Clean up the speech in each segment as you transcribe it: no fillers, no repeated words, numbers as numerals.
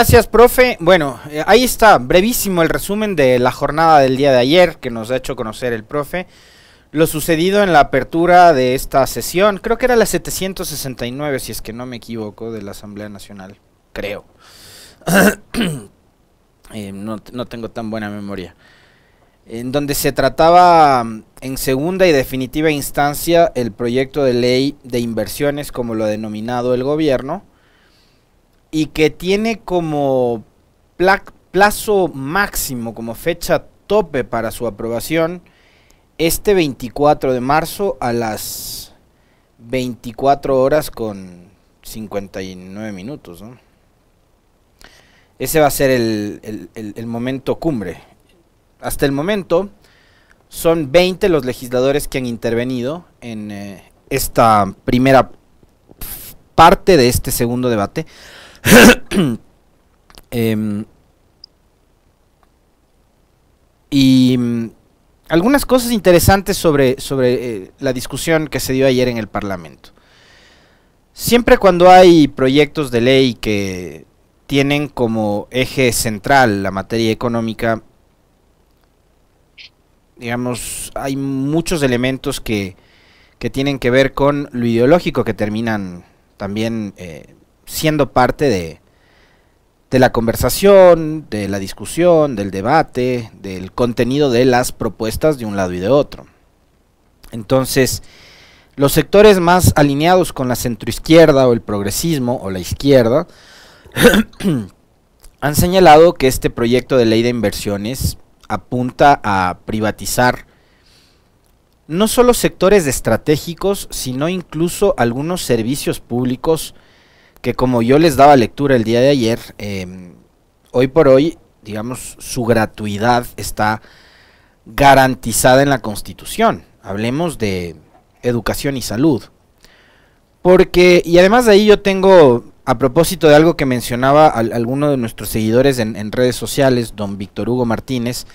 Gracias, profe. Bueno, ahí está, brevísimo el resumen de la jornada del día de ayer que nos ha hecho conocer el profe. Lo sucedido en la apertura de esta sesión, creo que era la 769, si es que no me equivoco, de la Asamblea Nacional, creo. No tengo tan buena memoria. En donde se trataba en segunda y definitiva instancia el proyecto de ley de inversiones, como lo ha denominado el gobierno, y que tiene como plazo máximo, como fecha tope para su aprobación, este 24 de marzo a las 24 horas con 59 minutos, ¿no? Ese va a ser el momento cumbre. Hasta el momento son 20 los legisladores que han intervenido en esta primera parte de este segundo debate. Algunas cosas interesantes sobre la discusión que se dio ayer en el Parlamento. Siempre cuando hay proyectos de ley que tienen como eje central la materia económica, digamos, hay muchos elementos que tienen que ver con lo ideológico, que terminan también siendo parte de la conversación, de la discusión, del debate, del contenido de las propuestas de un lado y de otro. Entonces, los sectores más alineados con la centroizquierda o el progresismo o la izquierda han señalado que este proyecto de ley de inversiones apunta a privatizar no solo sectores estratégicos, sino incluso algunos servicios públicos que, como yo les daba lectura el día de ayer, hoy por hoy, digamos, su gratuidad está garantizada en la Constitución. Hablemos de educación y salud. Porque, y además de ahí yo tengo, a propósito de algo que mencionaba alguno de nuestros seguidores en redes sociales, don Víctor Hugo Martínez,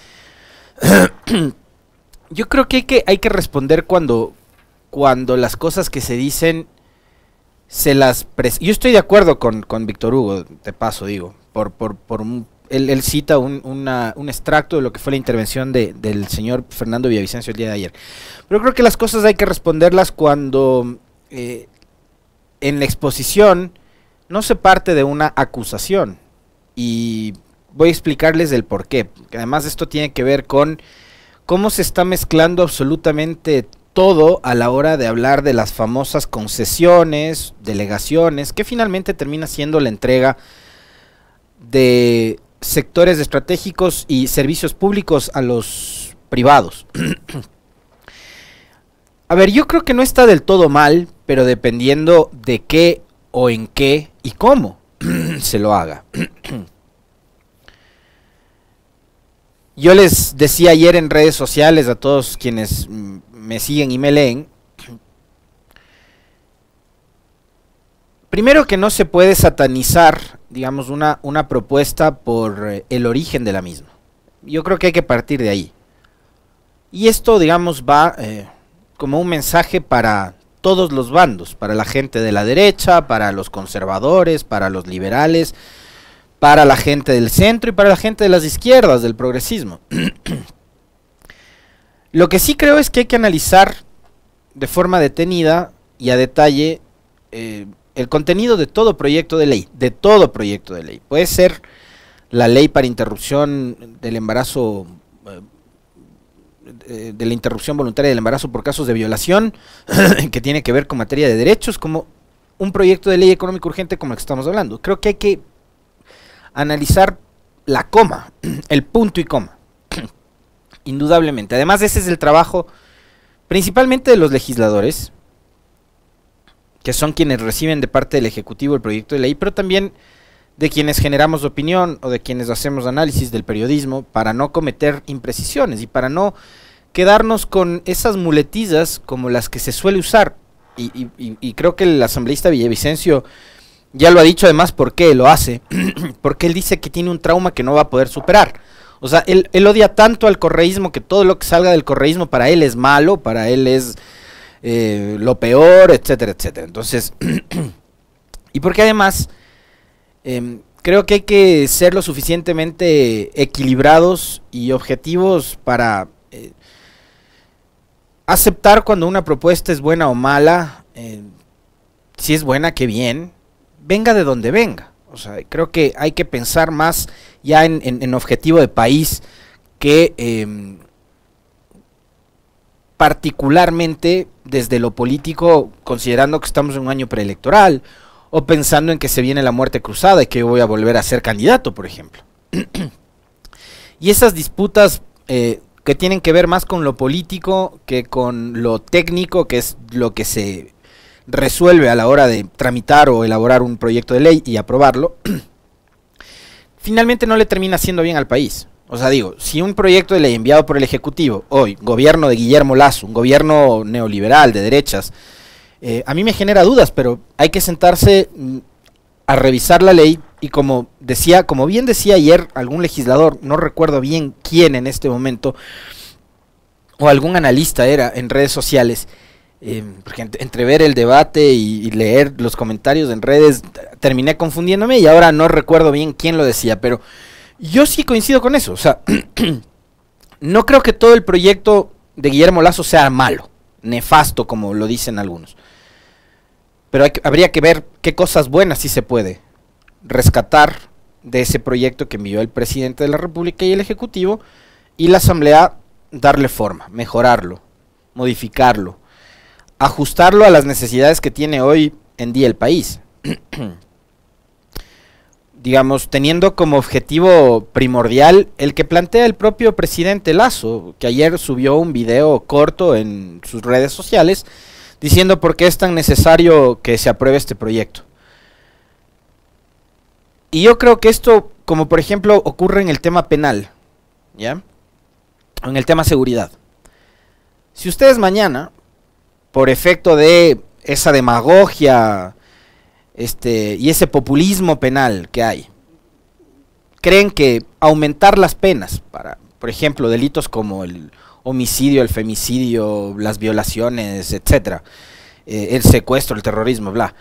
yo creo que hay que responder cuando las cosas que se dicen yo estoy de acuerdo con Víctor Hugo, de paso digo, él cita un extracto de lo que fue la intervención del señor Fernando Villavicencio el día de ayer. Pero creo que las cosas hay que responderlas cuando en la exposición no se parte de una acusación, y voy a explicarles el por qué. Además, esto tiene que ver con cómo se está mezclando absolutamente todo a la hora de hablar de las famosas concesiones, delegaciones, que finalmente termina siendo la entrega de sectores estratégicos y servicios públicos a los privados. A ver, yo creo que no está del todo mal, pero dependiendo de qué o en qué y cómo se lo haga. Yo les decía ayer en redes sociales a todos quienes me siguen y me leen, primero, que no se puede satanizar, digamos, una propuesta por el origen de la misma. Yo creo que hay que partir de ahí. Y esto, digamos, va como un mensaje para todos los bandos, para la gente de la derecha, para los conservadores, para los liberales, para la gente del centro y para la gente de las izquierdas, del progresismo. Lo que sí creo es que hay que analizar de forma detenida y a detalle el contenido de todo proyecto de ley, Puede ser la ley para interrupción del embarazo, de la interrupción voluntaria del embarazo por casos de violación, que tiene que ver con materia de derechos, como un proyecto de ley económico urgente como el que estamos hablando. Creo que hay que analizar la coma, el punto y coma, indudablemente. Además, ese es el trabajo principalmente de los legisladores, que son quienes reciben de parte del Ejecutivo el proyecto de ley, pero también de quienes generamos opinión o de quienes hacemos análisis del periodismo, para no cometer imprecisiones y para no quedarnos con esas muletillas como las que se suele usar. Y creo que el asambleísta Villavicencio ya lo ha dicho, además, por qué lo hace. Porque él dice que tiene un trauma que no va a poder superar. O sea, él odia tanto al correísmo que todo lo que salga del correísmo para él es malo, para él es lo peor, etcétera, etcétera. Entonces, y porque además creo que hay que ser lo suficientemente equilibrados y objetivos para aceptar cuando una propuesta es buena o mala. Si es buena, qué bien, venga de donde venga. O sea, creo que hay que pensar más ya en objetivo de país que particularmente desde lo político, considerando que estamos en un año preelectoral, o pensando en que se viene la muerte cruzada y que yo voy a volver a ser candidato, por ejemplo. Y esas disputas que tienen que ver más con lo político que con lo técnico, que es lo que se resuelve a la hora de tramitar o elaborar un proyecto de ley y aprobarlo, finalmente no le termina haciendo bien al país. O sea, digo, si un proyecto de ley enviado por el Ejecutivo, hoy, gobierno de Guillermo Lasso, un gobierno neoliberal de derechas, a mí me genera dudas, pero hay que sentarse a revisar la ley y como bien decía ayer algún legislador, no recuerdo bien quién en este momento, o algún analista era en redes sociales, porque entre ver el debate y leer los comentarios en redes terminé confundiéndome y ahora no recuerdo bien quién lo decía, pero yo sí coincido con eso. O sea, no creo que todo el proyecto de Guillermo Lasso sea malo, nefasto como lo dicen algunos, pero habría que ver qué cosas buenas sí se puede rescatar de ese proyecto que envió el presidente de la República y el Ejecutivo, y la Asamblea darle forma, mejorarlo, modificarlo, ajustarlo a las necesidades que tiene hoy en día el país. Digamos, teniendo como objetivo primordial el que plantea el propio presidente Lasso, que ayer subió un video corto en sus redes sociales diciendo por qué es tan necesario que se apruebe este proyecto. Y yo creo que esto, como por ejemplo ocurre en el tema penal, ¿ya? O en el tema seguridad. Si ustedes mañana, por efecto de esa demagogia y ese populismo penal que hay, creen que aumentar las penas para, por ejemplo, delitos como el homicidio, el femicidio, las violaciones, etcétera, el secuestro, el terrorismo, bla.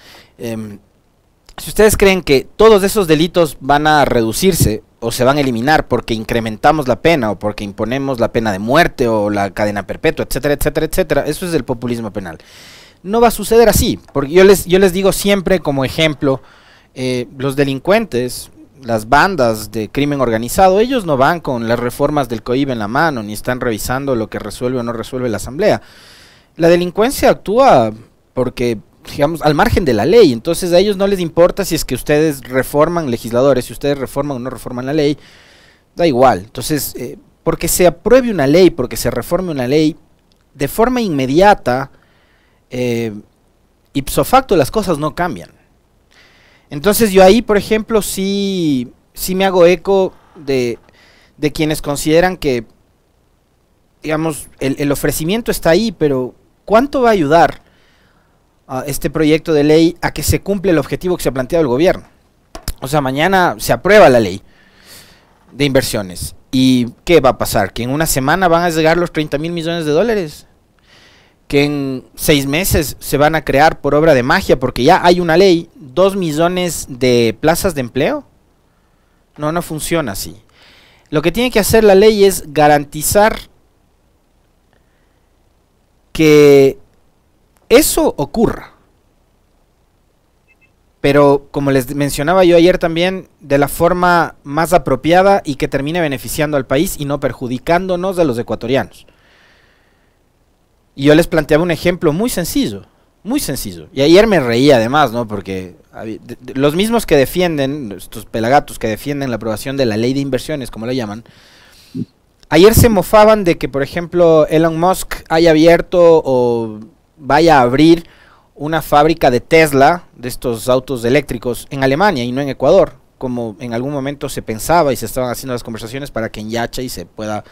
Si ustedes creen que todos esos delitos van a reducirse o se van a eliminar porque incrementamos la pena o porque imponemos la pena de muerte o la cadena perpetua, etcétera, etcétera, etcétera, eso es el populismo penal. No va a suceder así, porque yo les digo siempre como ejemplo, los delincuentes, las bandas de crimen organizado, ellos no van con las reformas del COIB en la mano, ni están revisando lo que resuelve o no resuelve la Asamblea. La delincuencia actúa porque, digamos, al margen de la ley, entonces a ellos no les importa si es que ustedes reforman, legisladores, si ustedes reforman o no reforman la ley, da igual. Entonces, porque se apruebe una ley, porque se reforme una ley, de forma inmediata, ipso facto las cosas no cambian. Entonces yo ahí, por ejemplo, sí me hago eco de quienes consideran que, digamos, el ofrecimiento está ahí, pero ¿cuánto va a ayudar a este proyecto de ley a que se cumpla el objetivo que se ha planteado el gobierno? O sea, mañana se aprueba la ley de inversiones. ¿Y qué va a pasar? ¿Que en una semana van a llegar los 30.000 millones de dólares? ¿Que en 6 meses se van a crear por obra de magia porque ya hay una ley 2 millones de plazas de empleo? No, no funciona así. Lo que tiene que hacer la ley es garantizar que eso ocurra. Pero, como les mencionaba yo ayer también, de la forma más apropiada y que termine beneficiando al país y no perjudicándonos a los ecuatorianos. Y yo les planteaba un ejemplo muy sencillo, y ayer me reía además, ¿no? Porque los mismos que defienden, estos pelagatos que defienden la aprobación de la ley de inversiones, como la llaman, ayer se mofaban de que, por ejemplo, Elon Musk haya abierto o vaya a abrir una fábrica de Tesla, de estos autos eléctricos, en Alemania y no en Ecuador, como en algún momento se pensaba y se estaban haciendo las conversaciones para que en Yacha y se pueda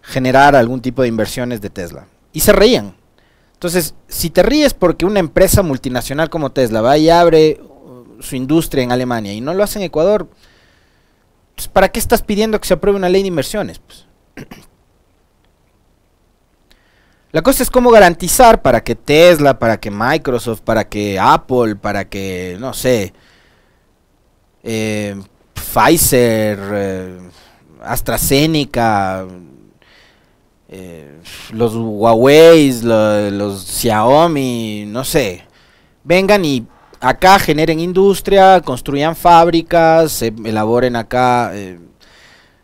generar algún tipo de inversiones de Tesla. Y se reían. Entonces, si te ríes porque una empresa multinacional como Tesla va y abre su industria en Alemania y no lo hace en Ecuador, pues ¿para qué estás pidiendo que se apruebe una ley de inversiones? Pues la cosa es cómo garantizar para que Tesla, para que Microsoft, para que Apple, para que, no sé, Pfizer, AstraZeneca, los Huawei, los Xiaomi, no sé, vengan y acá generen industria, construyan fábricas, elaboren acá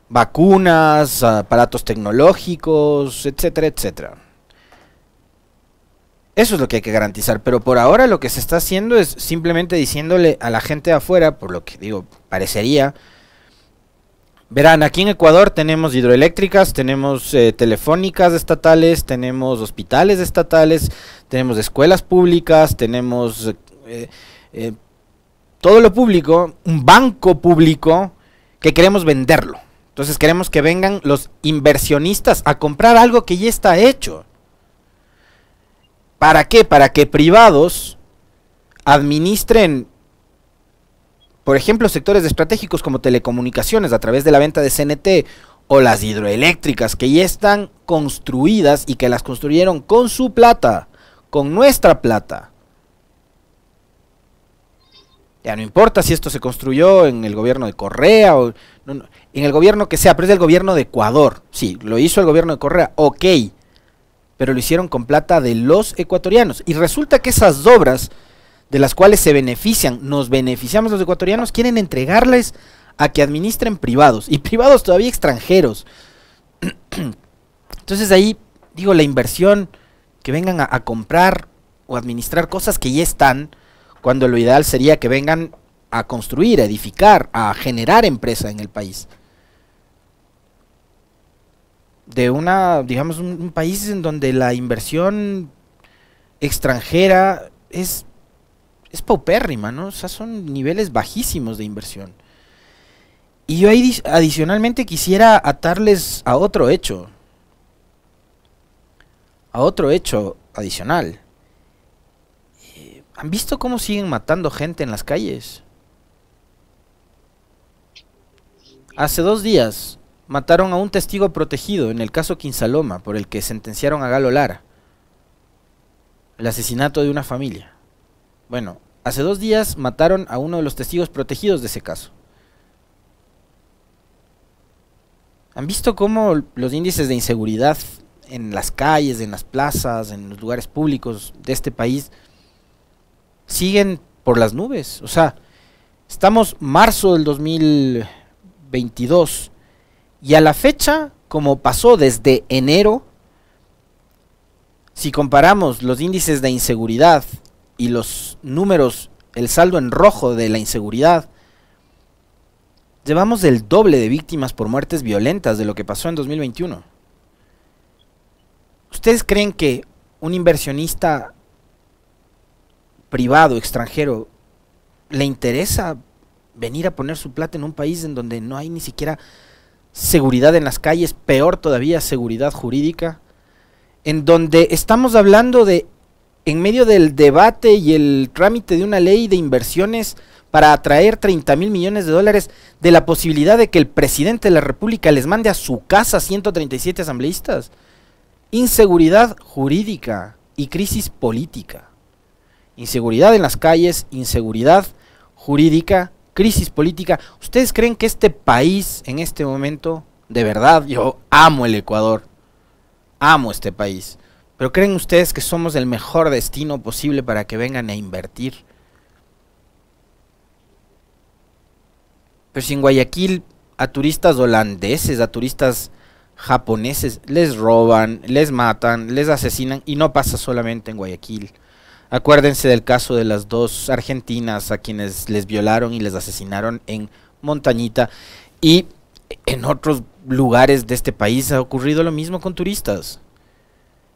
vacunas, aparatos tecnológicos, etcétera, etcétera. Eso es lo que hay que garantizar, pero por ahora lo que se está haciendo es simplemente diciéndole a la gente de afuera, por lo que digo, parecería, verán, aquí en Ecuador tenemos hidroeléctricas, tenemos telefónicas estatales, tenemos hospitales estatales, tenemos escuelas públicas, tenemos todo lo público, un banco público que queremos venderlo. Entonces queremos que vengan los inversionistas a comprar algo que ya está hecho. ¿Para qué? Para que privados administren, por ejemplo, sectores estratégicos como telecomunicaciones a través de la venta de CNT o las hidroeléctricas que ya están construidas y que las construyeron con su plata, con nuestra plata. Ya no importa si esto se construyó en el gobierno de Correa o en el gobierno que sea, pero es del gobierno de Ecuador. Sí, lo hizo el gobierno de Correa, ok, pero lo hicieron con plata de los ecuatorianos. Y resulta que esas obras de las cuales se benefician, nos beneficiamos los ecuatorianos, quieren entregarles a que administren privados, y privados todavía extranjeros. Entonces ahí, digo, la inversión, que vengan a comprar o administrar cosas que ya están, cuando lo ideal sería que vengan a construir, a edificar, a generar empresa en el país. De digamos, un país en donde la inversión extranjera es paupérrima, ¿no? O sea, son niveles bajísimos de inversión. Y yo ahí adicionalmente quisiera atarles a otro hecho. A otro hecho adicional. ¿Han visto cómo siguen matando gente en las calles? Hace 2 días mataron a un testigo protegido en el caso Quinsaloma, por el que sentenciaron a Galo Lara. El asesinato de una familia. Bueno, hace 2 días mataron a uno de los testigos protegidos de ese caso. ¿Han visto cómo los índices de inseguridad en las calles, en las plazas, en los lugares públicos de este país siguen por las nubes? O sea, estamos marzo del 2022 y a la fecha, como pasó desde enero, si comparamos los índices de inseguridad y los números, el saldo en rojo de la inseguridad, llevamos el doble de víctimas por muertes violentas de lo que pasó en 2021. ¿Ustedes creen que un inversionista privado, extranjero, le interesa venir a poner su plata en un país en donde no hay ni siquiera seguridad en las calles, peor todavía seguridad jurídica, en donde estamos hablando de, en medio del debate y el trámite de una ley de inversiones para atraer 30.000 millones de dólares, de la posibilidad de que el presidente de la República les mande a su casa 137 asambleístas? Inseguridad jurídica y crisis política. Inseguridad en las calles, inseguridad jurídica, crisis política. ¿Ustedes creen que este país en este momento, de verdad, yo amo el Ecuador, amo este país, pero creen ustedes que somos el mejor destino posible para que vengan a invertir? Pero si en Guayaquil a turistas holandeses, a turistas japoneses les roban, les matan, les asesinan, y no pasa solamente en Guayaquil. Acuérdense del caso de las 2 argentinas a quienes les violaron y les asesinaron en Montañita, y en otros lugares de este país ha ocurrido lo mismo con turistas.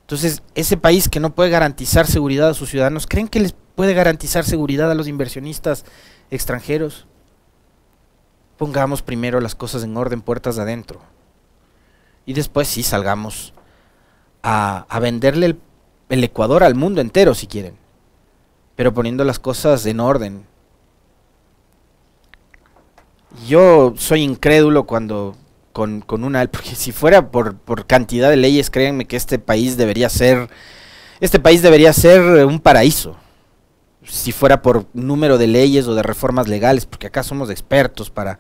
Entonces, ese país que no puede garantizar seguridad a sus ciudadanos, ¿creen que les puede garantizar seguridad a los inversionistas extranjeros? Pongamos primero las cosas en orden, puertas adentro, y después sí salgamos a venderle el Ecuador al mundo entero si quieren, pero poniendo las cosas en orden. Yo soy incrédulo cuando con una, porque si fuera por cantidad de leyes, créanme que este país debería ser un paraíso. Si fuera por número de leyes o de reformas legales, porque acá somos expertos para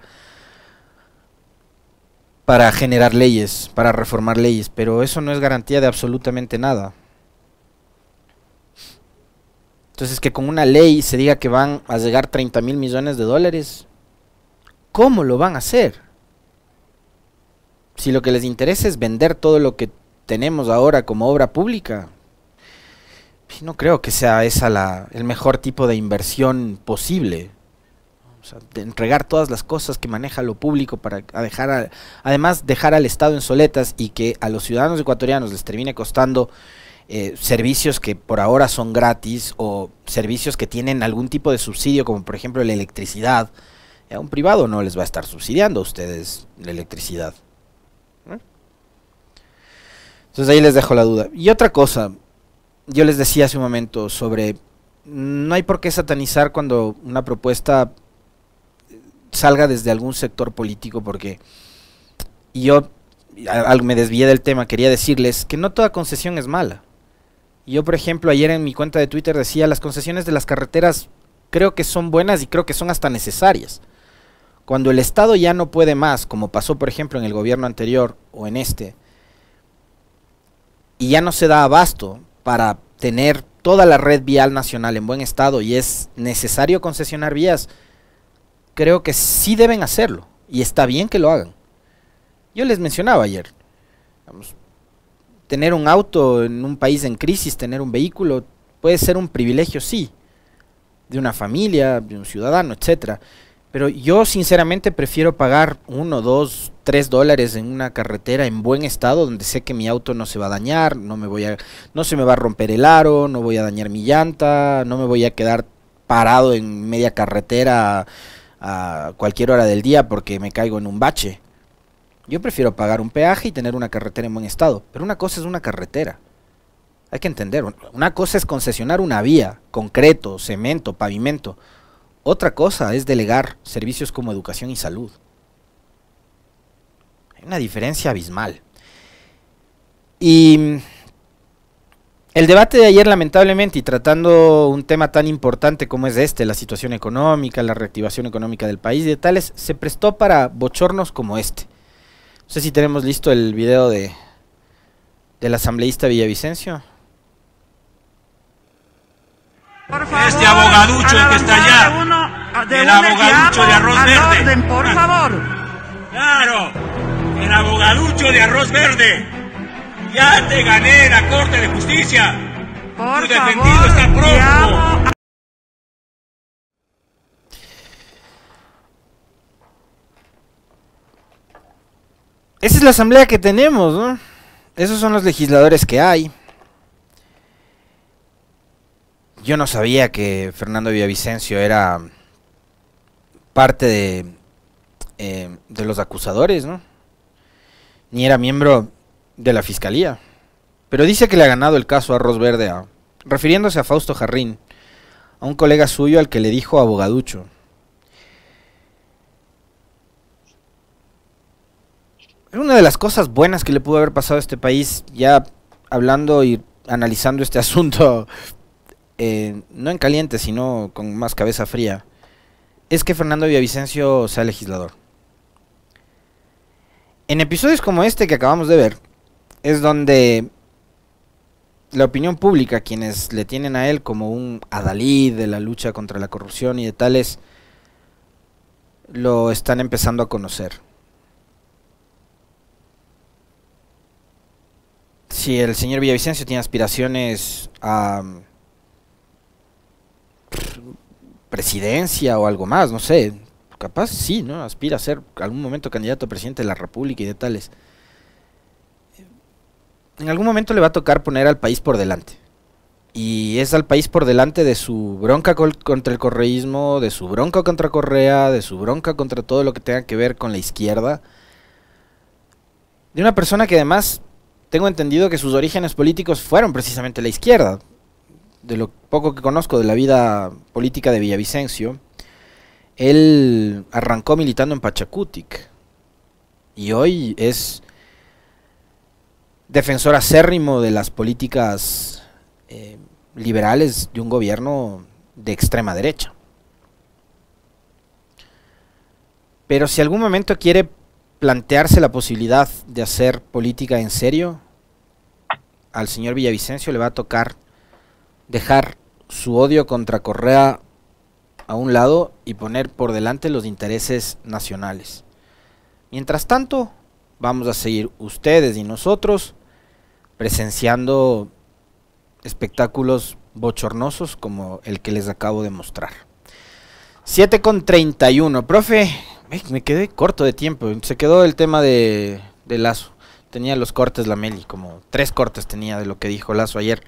para generar leyes, para reformar leyes, pero eso no es garantía de absolutamente nada. Entonces, que con una ley se diga que van a llegar 30.000 millones de dólares, ¿cómo lo van a hacer? Si lo que les interesa es vender todo lo que tenemos ahora como obra pública, no creo que sea esa el mejor tipo de inversión posible. O sea, de entregar todas las cosas que maneja lo público para además dejar al Estado en soletas y que a los ciudadanos ecuatorianos les termine costando servicios que por ahora son gratis o servicios que tienen algún tipo de subsidio, como por ejemplo la electricidad. A un privado no les va a estar subsidiando a ustedes la electricidad. Entonces ahí les dejo la duda. Y otra cosa, yo les decía hace un momento sobre, no hay por qué satanizar cuando una propuesta salga desde algún sector político, porque yo me desvié del tema, quería decirles que no toda concesión es mala. Yo, por ejemplo, ayer en mi cuenta de Twitter decía, las concesiones de las carreteras creo que son buenas y creo que son hasta necesarias. Cuando el Estado ya no puede más, como pasó por ejemplo en el gobierno anterior o en este, y ya no se da abasto para tener toda la red vial nacional en buen estado y es necesario concesionar vías, creo que sí deben hacerlo y está bien que lo hagan. Yo les mencionaba ayer, vamos, tener un auto en un país en crisis, tener un vehículo, puede ser un privilegio, sí, de una familia, de un ciudadano, etcétera. Pero yo sinceramente prefiero pagar 1, 2, 3 dólares en una carretera en buen estado, donde sé que mi auto no se va a dañar, no se me va a romper el aro, no voy a dañar mi llanta, no me voy a quedar parado en media carretera a cualquier hora del día porque me caigo en un bache. Yo prefiero pagar un peaje y tener una carretera en buen estado, pero una cosa es una carretera. Hay que entender, una cosa es concesionar una vía, concreto, cemento, pavimento. Otra cosa es delegar servicios como educación y salud. Hay una diferencia abismal. Y el debate de ayer, lamentablemente, y tratando un tema tan importante como es este, la situación económica, la reactivación económica del país y de tales, se prestó para bochornos como este. No sé si tenemos listo el video del asambleísta Villavicencio. Por favor, este abogaducho que está allá, el abogaducho de arroz verde. Orden, por favor. Claro, el abogaducho de arroz verde. Ya te gané la Corte de Justicia. Tu defendido está prófugo. Esa es la asamblea que tenemos, ¿no? Esos son los legisladores que hay. Yo no sabía que Fernando Villavicencio era parte de los acusadores, ¿no? Ni era miembro de la fiscalía. Pero dice que le ha ganado el caso a Arroz Verde, refiriéndose a Fausto Jarrín, a un colega suyo al que le dijo abogaducho. Una de las cosas buenas que le pudo haber pasado a este país, ya hablando y analizando este asunto, no en caliente, sino con más cabeza fría, es que Fernando Villavicencio sea legislador. En episodios como este que acabamos de ver, es donde la opinión pública, quienes le tienen a él como un adalid de la lucha contra la corrupción y de tales, lo están empezando a conocer. Si el señor Villavicencio tiene aspiraciones a presidencia o algo más, no sé, capaz sí, ¿no? Aspira a ser algún momento candidato a presidente de la República y de tales. En algún momento le va a tocar poner al país por delante. Y es al país por delante de su bronca contra el correísmo, de su bronca contra Correa, de su bronca contra todo lo que tenga que ver con la izquierda. De una persona que además, tengo entendido que sus orígenes políticos fueron precisamente la izquierda. De lo poco que conozco de la vida política de Villavicencio, él arrancó militando en Pachacutic y hoy es defensor acérrimo de las políticas liberales de un gobierno de extrema derecha. Pero si algún momento quiere plantearse la posibilidad de hacer política en serio, al señor Villavicencio le va a tocar dejar su odio contra Correa a un lado y poner por delante los intereses nacionales. Mientras tanto, vamos a seguir ustedes y nosotros presenciando espectáculos bochornosos como el que les acabo de mostrar. 7:31, profe, me quedé corto de tiempo, se quedó el tema de Lasso. Tenía los cortes la Meli, como 3 cortes tenía de lo que dijo Lasso ayer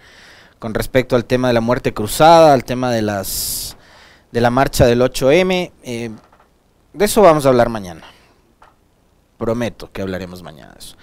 con respecto al tema de la muerte cruzada, al tema de la marcha del 8M. De eso vamos a hablar mañana. Prometo que hablaremos mañana de eso.